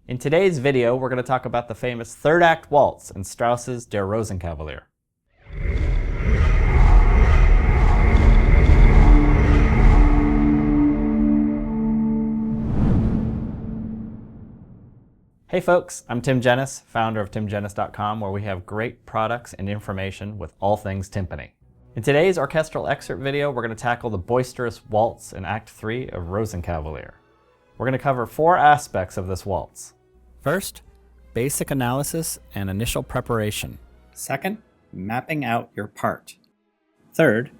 In today's video, we're going to talk about the famous third act waltz in Strauss's Der Rosenkavalier. Hey folks, I'm Tim Genis, founder of timgenis.com, where we have great products and information with all things timpani. In today's orchestral excerpt video, we're going to tackle the boisterous waltz in Act 3 of Rosenkavalier. We're going to cover 4 aspects of this waltz. First, basic analysis and initial preparation. Second, mapping out your part. Third,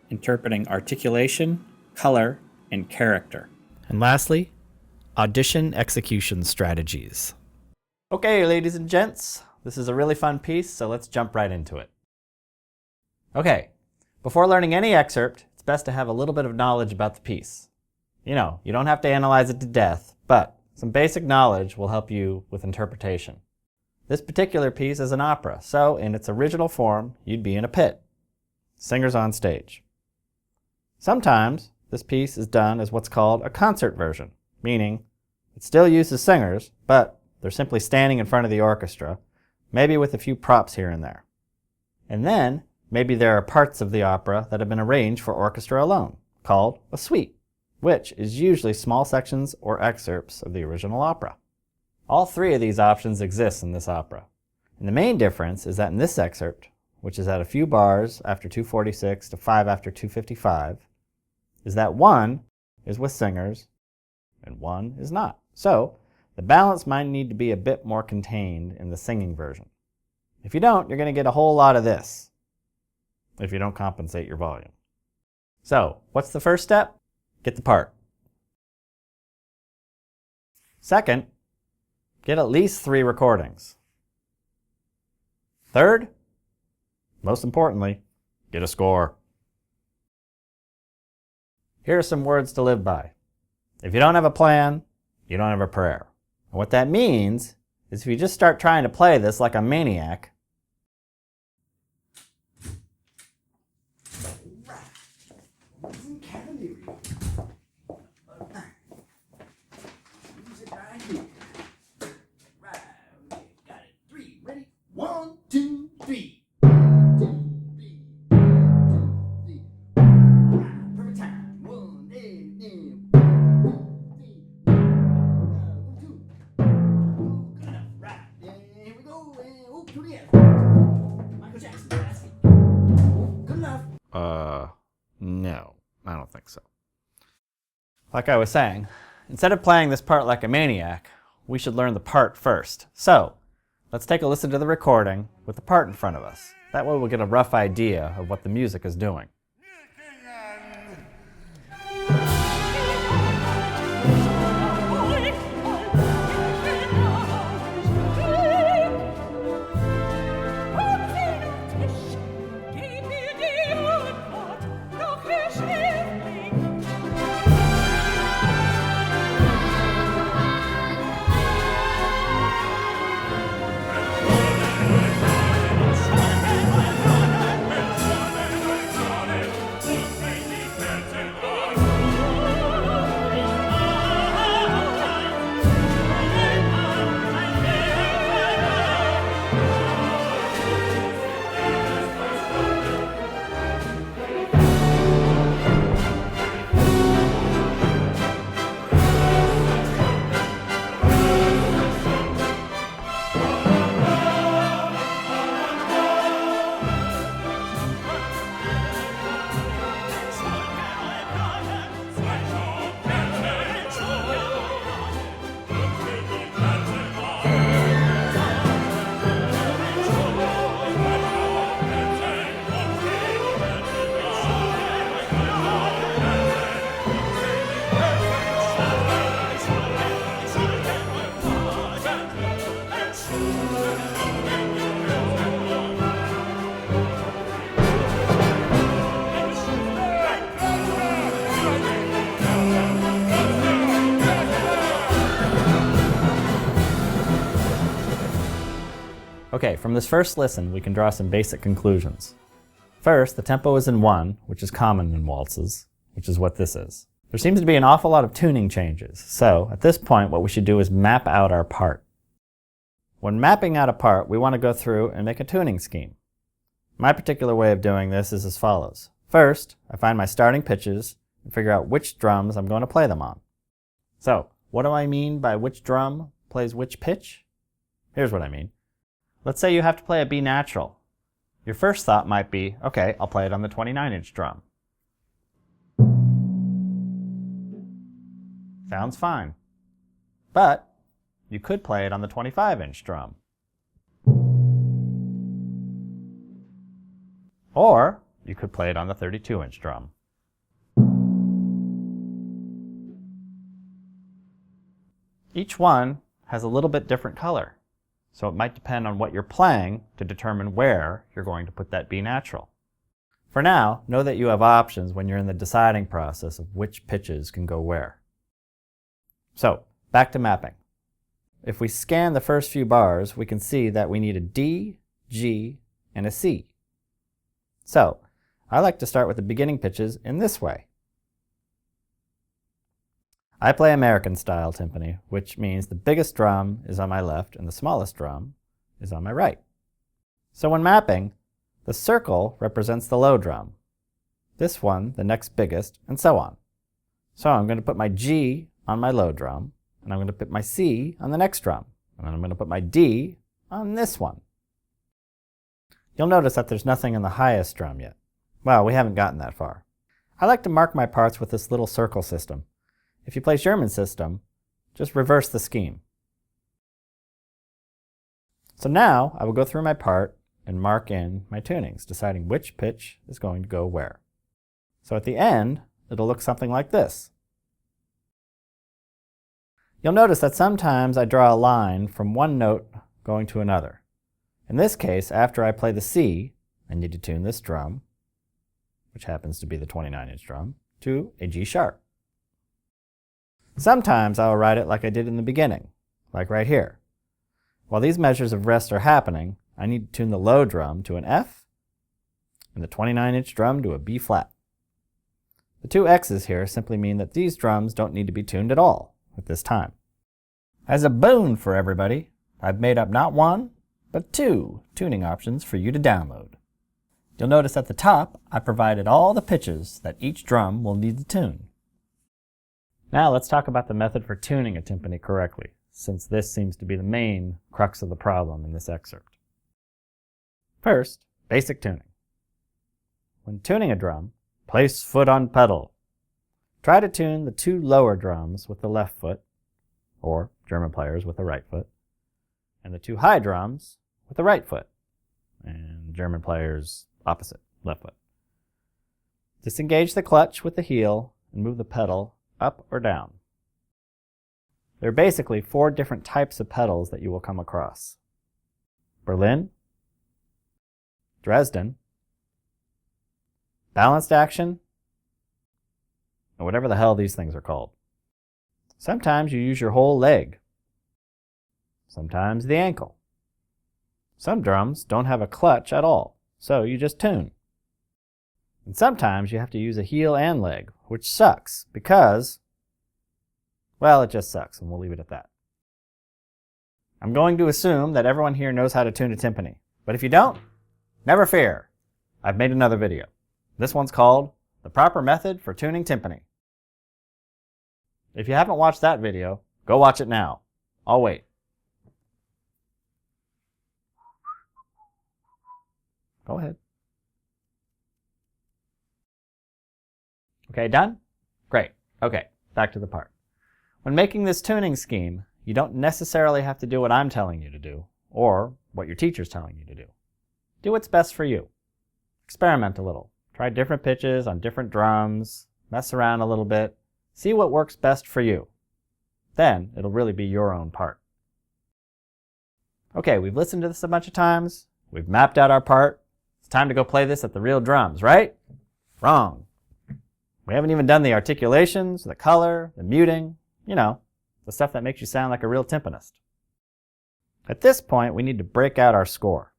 interpreting articulation, color, and character. And lastly, audition execution strategies. Okay, ladies and gents, this is a really fun piece, so let's jump right into it. Okay, before learning any excerpt, it's best to have a little bit of knowledge about the piece. You know, you don't have to analyze it to death, but some basic knowledge will help you with interpretation. This particular piece is an opera, so in its original form, you'd be in a pit. Singers on stage. Sometimes, this piece is done as what's called a concert version, meaning it still uses singers, but they're simply standing in front of the orchestra, maybe with a few props here and there. And then, maybe there are parts of the opera that have been arranged for orchestra alone, called a suite, which is usually small sections or excerpts of the original opera. All 3 of these options exist in this opera. And the main difference is that in this excerpt, which is at a few bars after 246 to 5 after 255, is that 1 is with singers and 1 is not. So, the balance might need to be a bit more contained in the singing version. If you don't, you're going to get a whole lot of this, if you don't compensate your volume. So, what's the first step? Get the part. Second, get at least 3 recordings. Third, most importantly, get a score. Here are some words to live by. If you don't have a plan, you don't have a prayer. And what that means is if you just start trying to play this like a maniac, no, I don't think so. Like I was saying, instead of playing this part like a maniac, we should learn the part first. So, let's take a listen to the recording with the part in front of us. That way we'll get a rough idea of what the music is doing. Okay, from this first listen, we can draw some basic conclusions. First, the tempo is in 1, which is common in waltzes, which is what this is. There seems to be an awful lot of tuning changes, so at this point what we should do is map out our part. When mapping out a part, we want to go through and make a tuning scheme. My particular way of doing this is as follows. First, I find my starting pitches and figure out which drums I'm going to play them on. So, what do I mean by which drum plays which pitch? Here's what I mean. Let's say you have to play a B natural. Your first thought might be, okay, I'll play it on the 29-inch drum. Sounds fine. But you could play it on the 25-inch drum. Or you could play it on the 32-inch drum. Each one has a little bit different color, so it might depend on what you're playing to determine where you're going to put that B natural. For now, know that you have options when you're in the deciding process of which pitches can go where. So, back to mapping. If we scan the first few bars, we can see that we need a D, G, and a C. So, I like to start with the beginning pitches in this way. I play American style timpani, which means the biggest drum is on my left and the smallest drum is on my right. So when mapping, the circle represents the low drum, this one the next biggest, and so on. So I'm going to put my G on my low drum, and I'm going to put my C on the next drum, and then I'm going to put my D on this one. You'll notice that there's nothing in the highest drum yet. Well, we haven't gotten that far. I like to mark my parts with this little circle system. If you play German system, just reverse the scheme. So now I will go through my part and mark in my tunings, deciding which pitch is going to go where. So at the end, it'll look something like this. You'll notice that sometimes I draw a line from one note going to another. In this case, after I play the C, I need to tune this drum, which happens to be the 29-inch drum, to a G sharp. Sometimes I'll write it like I did in the beginning, like right here. While these measures of rest are happening, I need to tune the low drum to an F and the 29-inch drum to a B flat. The two X's here simply mean that these drums don't need to be tuned at all at this time. As a boon for everybody, I've made up not one, but two tuning options for you to download. You'll notice at the top, I provided all the pitches that each drum will need to tune. Now let's talk about the method for tuning a timpani correctly, since this seems to be the main crux of the problem in this excerpt. First, basic tuning. When tuning a drum, place foot on pedal. Try to tune the two lower drums with the left foot, or German players with the right foot, and the two high drums with the right foot, and German players opposite, left foot. Disengage the clutch with the heel and move the pedal up or down. There are basically 4 different types of pedals that you will come across. Berlin, Dresden, balanced action, and whatever the hell these things are called. Sometimes you use your whole leg. Sometimes the ankle. Some drums don't have a clutch at all, so you just tune. And sometimes you have to use a heel and leg, which sucks because, well, it just sucks, and we'll leave it at that. I'm going to assume that everyone here knows how to tune a timpani, but if you don't, never fear. I've made another video. This one's called The Proper Method for Tuning Timpani. If you haven't watched that video, go watch it now. I'll wait. Go ahead. Okay, done? Great. Okay, back to the part. When making this tuning scheme, you don't necessarily have to do what I'm telling you to do, or what your teacher's telling you to do. Do what's best for you. Experiment a little. Try different pitches on different drums, mess around a little bit, see what works best for you. Then it'll really be your own part. Okay, we've listened to this a bunch of times, we've mapped out our part, it's time to go play this at the real drums, right? Wrong. We haven't even done the articulations, the color, the muting, you know, the stuff that makes you sound like a real timpanist. At this point, we need to break out our score.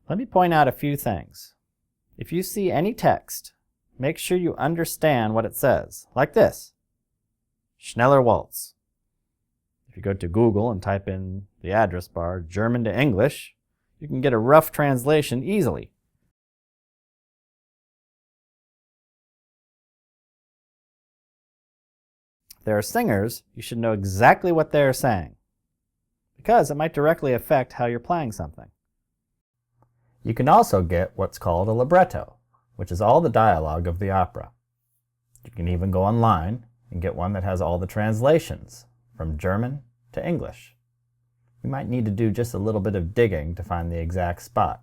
Let me point out a few things. If you see any text make sure you understand what it says, like this. Schneller waltz. If you go to Google and type in the address bar, German to English, you can get a rough translation easily. If there are singers, you should know exactly what they are saying, because it might directly affect how you're playing something. You can also get what's called a libretto, which is all the dialogue of the opera. You can even go online and get one that has all the translations, from German to English. You might need to do just a little bit of digging to find the exact spot.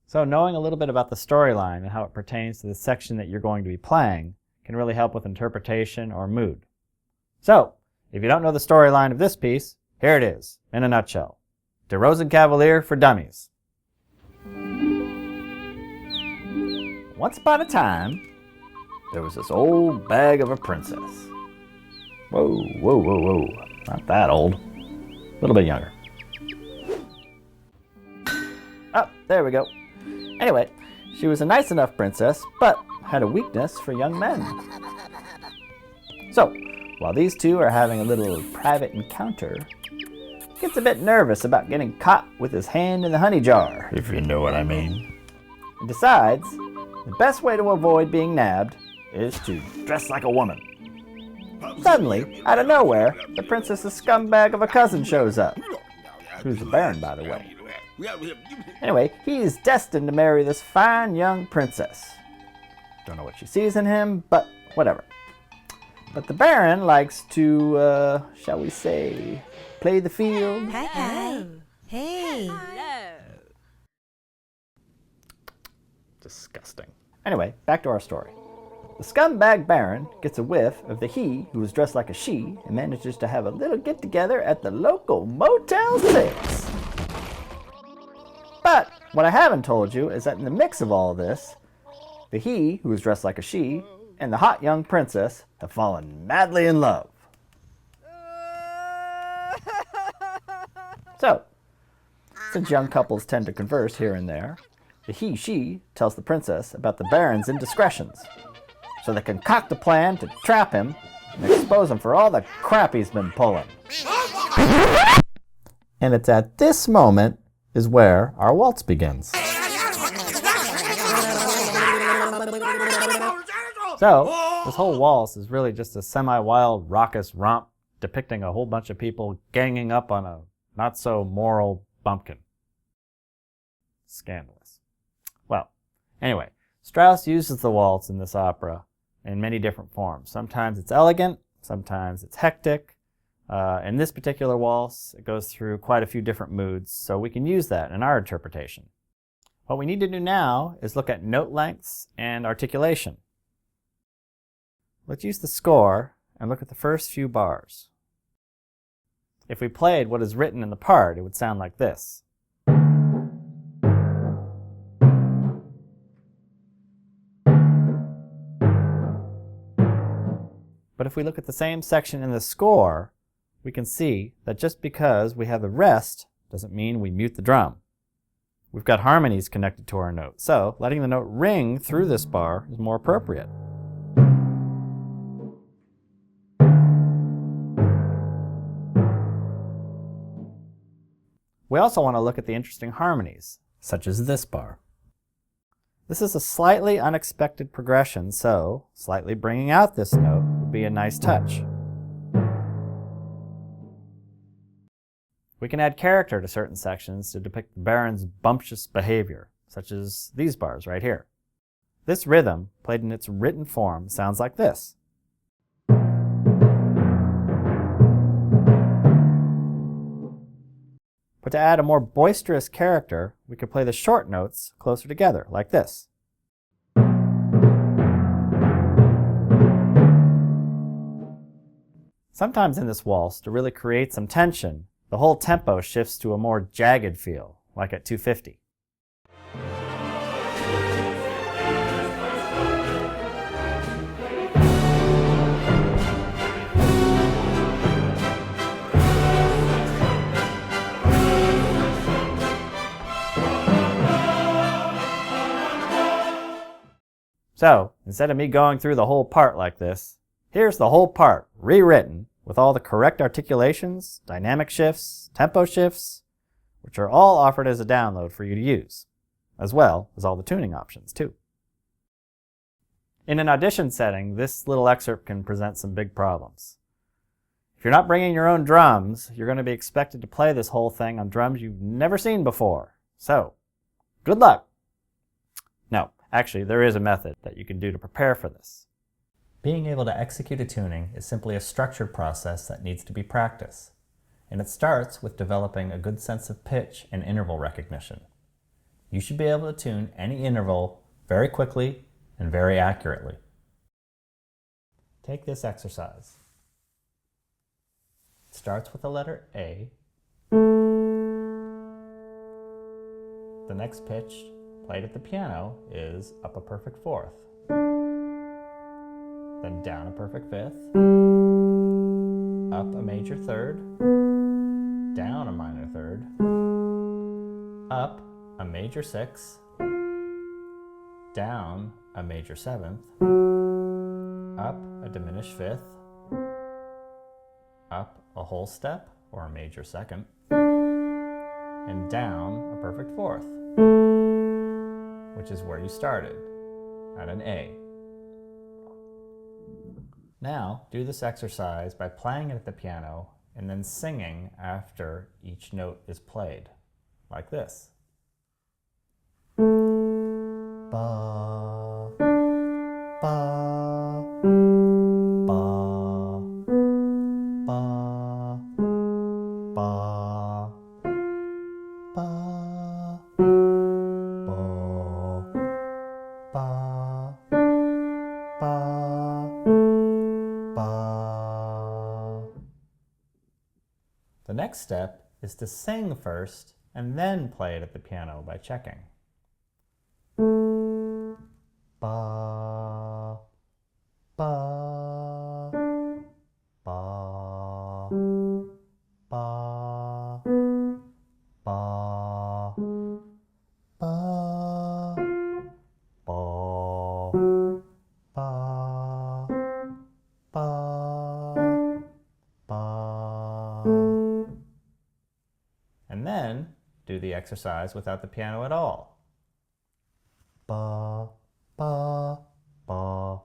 So knowing a little bit about the storyline and how it pertains to the section that you're going to be playing can really help with interpretation or mood. So, if you don't know the storyline of this piece, here it is, in a nutshell. De Rosenkavalier for Dummies. Once upon a time, there was this old bag of a princess. Whoa, whoa, whoa, whoa. Not that old. A little bit younger. Oh, there we go. Anyway, she was a nice enough princess, but had a weakness for young men. So, while these two are having a little private encounter, gets a bit nervous about getting caught with his hand in the honey jar, if you know what I mean. And decides the best way to avoid being nabbed is to dress like a woman. Suddenly, out of nowhere, the princess's scumbag of a cousin shows up, who's a baron, by the way. Anyway, he is destined to marry this fine young princess. Don't know what she sees in him, but whatever. But the baron likes to, shall we say, play the field. Hi. Hey. Disgusting. Anyway, back to our story. The scumbag baron gets a whiff of the he who is dressed like a she and manages to have a little get-together at the local Motel 6. But what I haven't told you is that in the mix of all this, the he who is dressed like a she and the hot young princess have fallen madly in love. So, since young couples tend to converse here and there, the he-she tells the princess about the baron's indiscretions, so they concoct a plan to trap him and expose him for all the crap he's been pulling. And it's at this moment is where our waltz begins. So, this whole waltz is really just a semi-wild, raucous romp depicting a whole bunch of people ganging up on a not-so-moral bumpkin. Scandalous. Well, anyway, Strauss uses the waltz in this opera in many different forms. Sometimes it's elegant, sometimes it's hectic. In this particular waltz, it goes through quite a few different moods, so we can use that in our interpretation. What we need to do now is look at note lengths and articulation. Let's use the score and look at the first few bars. If we played what is written in the part, it would sound like this. But if we look at the same section in the score, we can see that just because we have the rest doesn't mean we mute the drum. We've got harmonies connected to our note, so letting the note ring through this bar is more appropriate. We also want to look at the interesting harmonies, such as this bar. This is a slightly unexpected progression, so slightly bringing out this note would be a nice touch. We can add character to certain sections to depict the baron's bumptious behavior, such as these bars right here. This rhythm, played in its written form, sounds like this. But to add a more boisterous character, we could play the short notes closer together, like this. Sometimes in this waltz, to really create some tension, the whole tempo shifts to a more jagged feel, like at 250. So, instead of me going through the whole part like this, here's the whole part, rewritten, with all the correct articulations, dynamic shifts, tempo shifts, which are all offered as a download for you to use, as well as all the tuning options, too. In an audition setting, this little excerpt can present some big problems. If you're not bringing your own drums, you're going to be expected to play this whole thing on drums you've never seen before. So, good luck! No, actually, there is a method that you can do to prepare for this. Being able to execute a tuning is simply a structured process that needs to be practiced, and it starts with developing a good sense of pitch and interval recognition. You should be able to tune any interval very quickly and very accurately. Take this exercise. It starts with the letter A. The next pitch played at the piano is up a perfect fourth, then down a perfect fifth, up a major third, down a minor third, up a major sixth, down a major seventh, up a diminished fifth, up a whole step or a major second, and down a perfect fourth, which is where you started, at an A. Now, do this exercise by playing it at the piano and then singing after each note is played, like this. Ba, ba, ba, ba, ba, ba, ba, ba, ba. The next step is to sing first and then play it at the piano by checking. Ba, ba, ba, ba, ba, ba, ba, ba, ba, ba. And then do the exercise without the piano at all. Ba, ba, ba,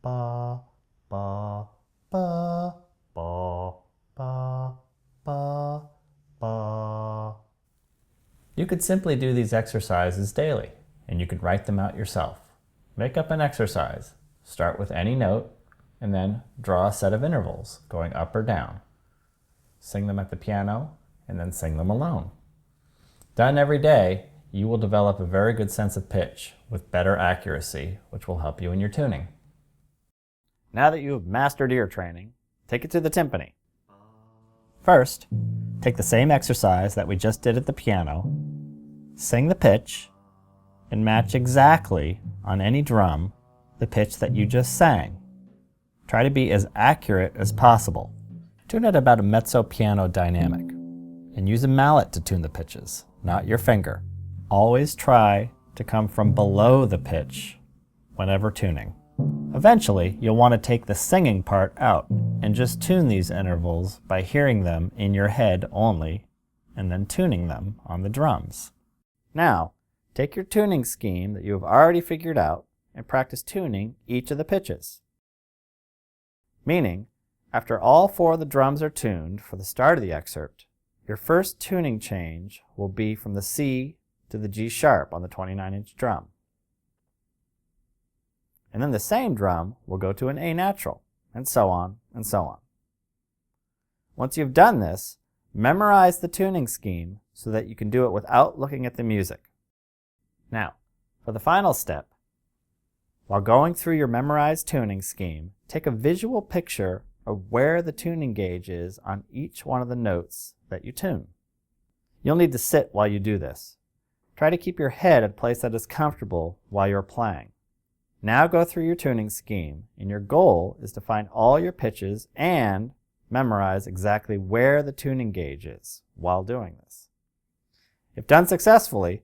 ba, ba, ba, ba, ba, ba, ba. You could simply do these exercises daily, and you could write them out yourself. Make up an exercise. Start with any note, and then draw a set of intervals going up or down. Sing them at the piano, and then sing them alone. Done every day, you will develop a very good sense of pitch with better accuracy, which will help you in your tuning. Now that you have mastered ear training, take it to the timpani. First, take the same exercise that we just did at the piano, sing the pitch, and match exactly on any drum the pitch that you just sang. Try to be as accurate as possible. Tune at about a mezzo piano dynamic, and use a mallet to tune the pitches, not your finger. Always try to come from below the pitch whenever tuning. Eventually, you'll want to take the singing part out and just tune these intervals by hearing them in your head only and then tuning them on the drums. Now, take your tuning scheme that you have already figured out and practice tuning each of the pitches. Meaning, after all 4 of the drums are tuned for the start of the excerpt, your first tuning change will be from the C to the G sharp on the 29-inch drum. And then the same drum will go to an A natural, and so on and so on. Once you've done this, memorize the tuning scheme so that you can do it without looking at the music. Now, for the final step, while going through your memorized tuning scheme, take a visual picture of where the tuning gauge is on each one of the notes that you tune. You'll need to sit while you do this. Try to keep your head at a place that is comfortable while you're playing. Now go through your tuning scheme, and your goal is to find all your pitches and memorize exactly where the tuning gauge is while doing this. If done successfully,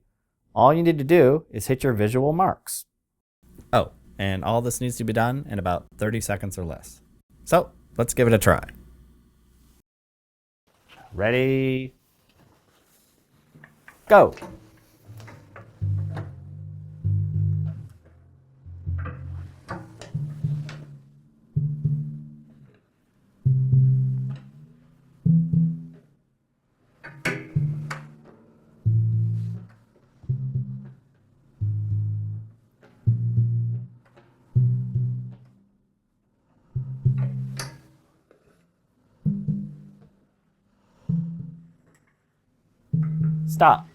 all you need to do is hit your visual marks. Oh, and all this needs to be done in about 30 seconds or less. So let's give it a try. Ready? Go! Stop.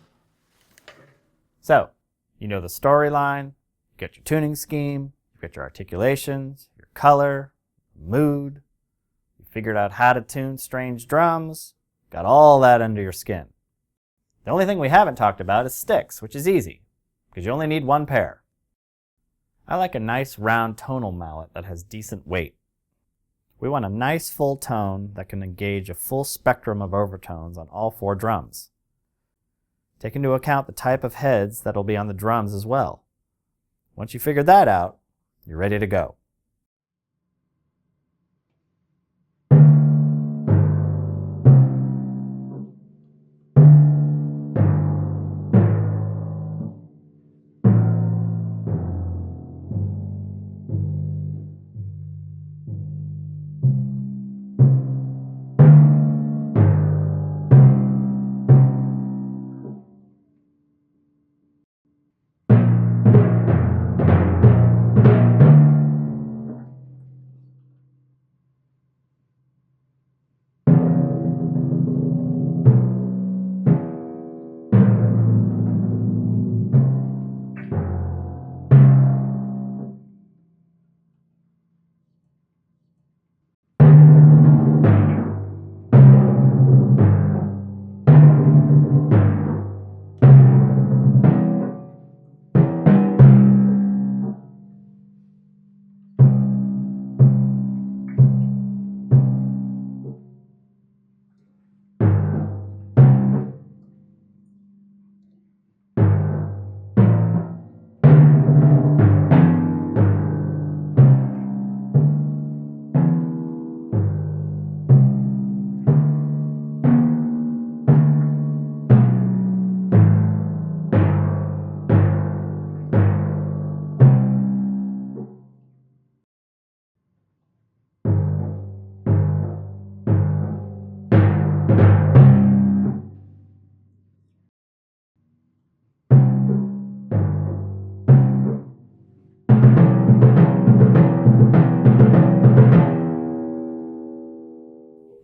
So, you know the storyline, you got your tuning scheme, you got your articulations, your color, mood, you figured out how to tune strange drums, got all that under your skin. The only thing we haven't talked about is sticks, which is easy, because you only need one pair. I like a nice round tonal mallet that has decent weight. We want a nice full tone that can engage a full spectrum of overtones on all 4 drums. Take into account the type of heads that'll be on the drums as well. Once you figure that out, you're ready to go.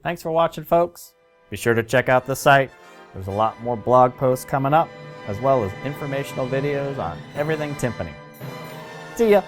Thanks for watching, folks. Be sure to check out the site. There's a lot more blog posts coming up, as well as informational videos on everything timpani. See ya!